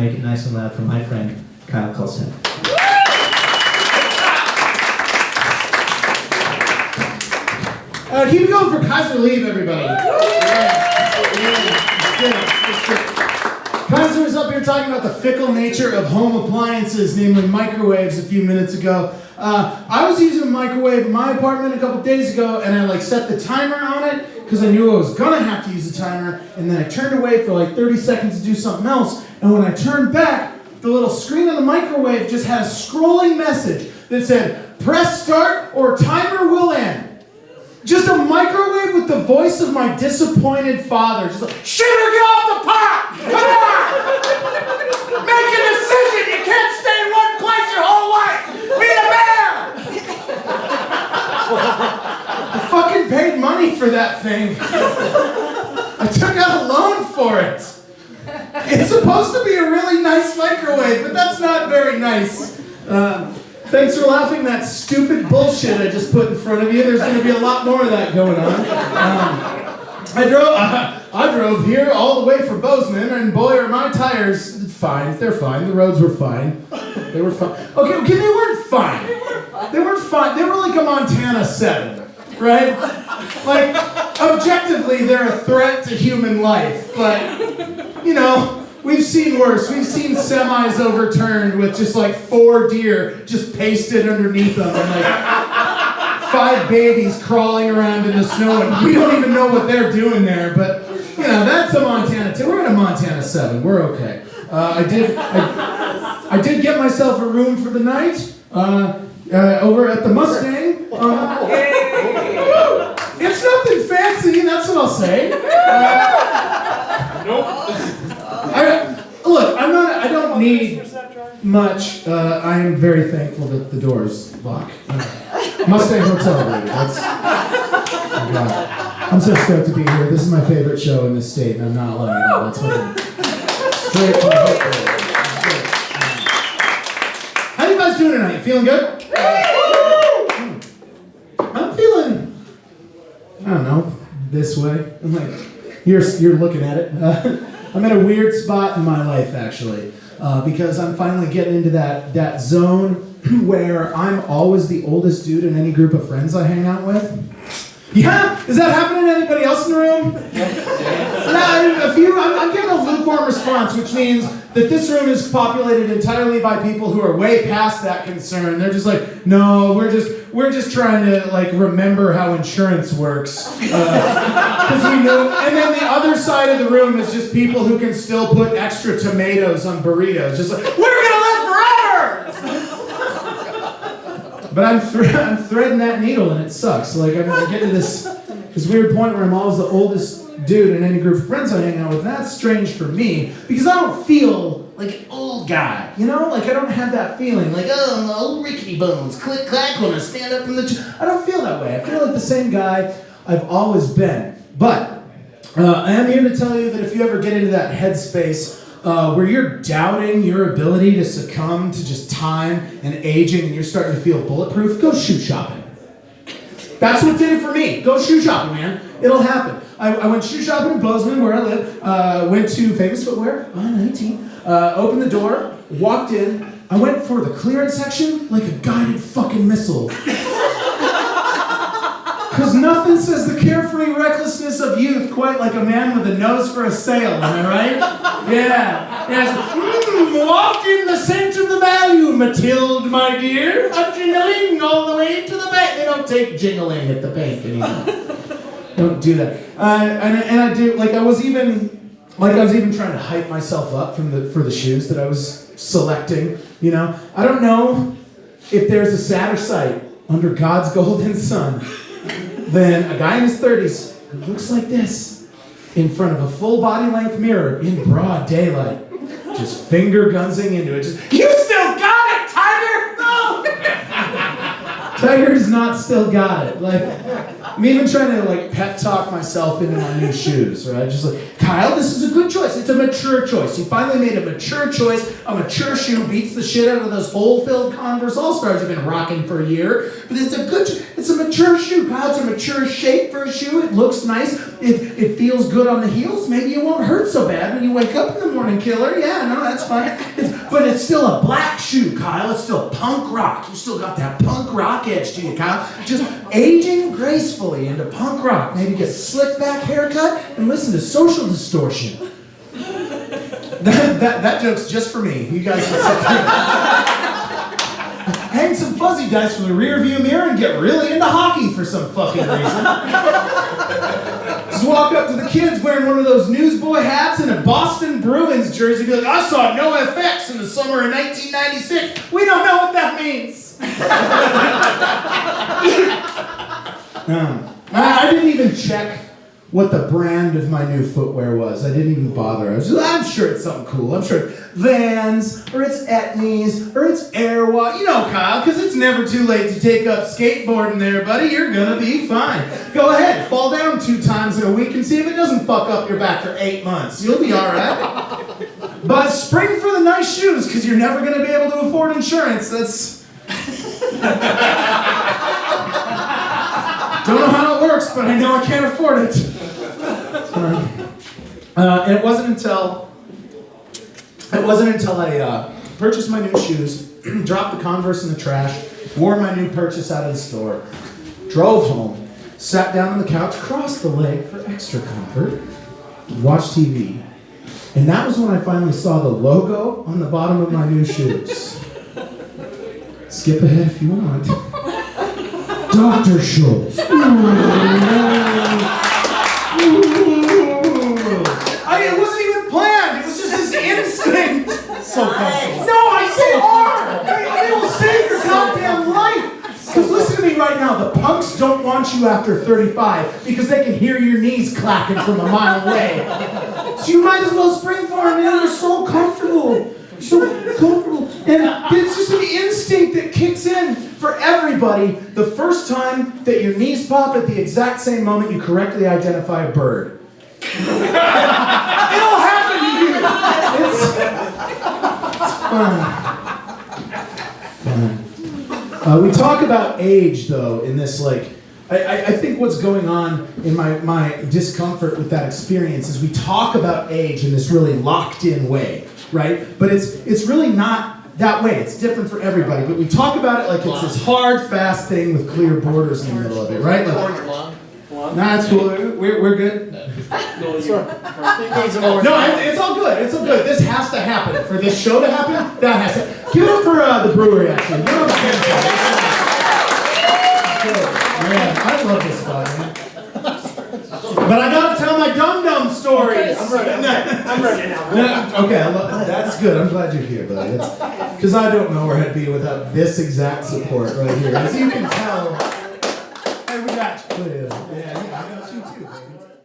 make it nice and loud for my friend, Kyle Townsend. Keep going for Kaiser Leave, everybody. Kaiser was up here talking about the fickle nature of home appliances, namely microwaves, a few minutes ago. I was using a microwave in my apartment a couple days ago, and I set the timer on it because I knew I was gonna have to use the timer, and then I turned away for 30 seconds to do something else, and when I turned back, the little screen on the microwave just had a scrolling message that said, "Press start or timer will end." Just a microwave with the voice of my disappointed father. Just "Shitter, get off the pot! Come on! Make a decision! You can't stay in one place your whole life! Be a man!" I fucking paid money for that thing. I took out a loan for it. It's supposed to be a really nice microwave, but that's not very nice. Thanks for laughing that stupid bullshit I just put in front of you. There's going to be a lot more of that going on. I drove here all the way from Bozeman, and boy, are my tires fine. They're fine. The roads were fine. They were fine. Okay, they weren't fine. They weren't fine. They were like a Montana 7, right? Objectively, they're a threat to human life, but, we've seen worse. We've seen semis overturned with just 4 deer just pasted underneath them and 5 babies crawling around in the snow, and we don't even know what they're doing there. But that's a Montana 2. We're in a Montana 7. We're okay. I did get myself a room for the night over at the Mustang. It's nothing fancy. That's what I'll say. Nope. I don't need much. I am very thankful that the doors lock. Mustang Hotel, baby. I'm so stoked to be here. This is my favorite show in this state, and I'm not lying at all. That's what straight from the hip. How you guys doing tonight? You feeling good? I'm feeling, I don't know, this way. You're looking at it. I'm in a weird spot in my life, actually, because I'm finally getting into that zone where I'm always the oldest dude in any group of friends I hang out with. Yeah? Is that happening to anybody else in the room? I'm getting a lukewarm response, which means that this room is populated entirely by people who are way past that concern. They're just no, we're just trying to remember how insurance works. Because we know. And then the other side of the room is just people who can still put extra tomatoes on burritos. Just we're gonna live forever! But I'm threading that needle and it sucks. I'm getting to this weird point where I'm always the oldest dude in any group of friends I hang out with. And that's strange for me because I don't feel like an old guy, I don't have that feeling oh, old rickety bones, click clack when I stand up in the I don't feel that way. I feel like the same guy I've always been. But I am here to tell you that if you ever get into that headspace where you're doubting your ability to succumb to just time and aging and you're starting to feel bulletproof, go shoe shopping. That's what did it for me. Go shoe shopping, man. It'll happen. I went shoe shopping in Bozeman, where I live. Went to Famous Footwear on 19. Opened the door, walked in. I went for the clearance section like a guided fucking missile. Because nothing says the carefree recklessness of youth quite like a man with a nose for a sail, am I right? Yeah. Waft in the scent of the value, Matilde, my dear. A jingling all the way to the bank. They don't take jingling at the bank anymore. Don't do that. And I do, I was even trying to hype myself up for the shoes that I was selecting. I don't know if there's a sadder sight under God's golden sun than a guy in his 30s who looks like this in front of a full body length mirror in broad daylight, just finger gunsing into it. You still got it, Tiger! No! Tiger's not still got it. I'm even trying to pep talk myself into my new shoes, right? Just Kyle, this is a good choice. It's a mature choice. You finally made a mature choice. A mature shoe beats the shit out of those hole-filled Converse All-Stars you've been rocking for a year. But it's a mature shoe. Kyle, it's a mature shape for a shoe. It looks nice. It feels good on the heels. Maybe it won't hurt so bad when you wake up in the morning, killer. Yeah, no, that's fine. But it's still a black shoe, Kyle. It's still punk rock. You still got that punk rock edge to you, Kyle. Just aging gracefully into punk rock. Maybe get a slick back haircut and listen to Social Distortion. That joke's just for me. You guys can sit hang some fuzzy dice from the rear view mirror and get really into hockey for some fucking reason. Just walk up to the kids wearing one of those newsboy hats and a Boston Bruins jersey. Be like, I saw no effects in the summer of 1996. We don't know what that means. I didn't even check what the brand of my new footwear was. I didn't even bother. I'm sure it's something cool. I'm sure it's Vans, or it's Etnies, or it's Airwalk. You know, Kyle, because it's never too late to take up skateboarding there, buddy. You're gonna be fine. Go ahead, fall down 2 times in a week and see if it doesn't fuck up your back for 8 months. You'll be all right. But spring for the nice shoes, because you're never gonna be able to afford insurance. That's... Don't know how it works, but I know I can't afford it. It wasn't until I purchased my new shoes, dropped the Converse in the trash, wore my new purchase out of the store, drove home, sat down on the couch, crossed the leg for extra comfort, watched TV, and that was when I finally saw the logo on the bottom of my new shoes. Skip ahead if you want. Dr. Schultz. It wasn't even planned. It was just this instinct. So comfortable. No, they are. They will save your goddamn life. Because listen to me right now. The punks don't want you after 35 because they can hear your knees clacking from a mile away. So you might as well spring for them, man. They're so comfortable. So comfortable. And it's just an instinct that kicks in for everybody the first time that your knees pop at the exact same moment you correctly identify a bird. It'll happen to you. It's fun. We talk about age, though, in this, like, I think what's going on in my discomfort with that experience is we talk about age in this really locked-in way, right? But it's really not that way. It's different for everybody. But we talk about it like it's this hard, fast thing with clear borders in the middle of it, right? Like, nah, it's cool. We're good. No, it's all good. It's all good. This has to happen. For this show to happen, that has to. Give it up for the brewery, actually. Give it up for Man, I love this guy, man. But I gotta tell my dum-dum stories. I'm ready now. Okay, that's good. I'm glad you're here, buddy. Because I don't know where I'd be without this exact support right here. As you can tell. Hey, we got you. Yeah, I got you too, baby.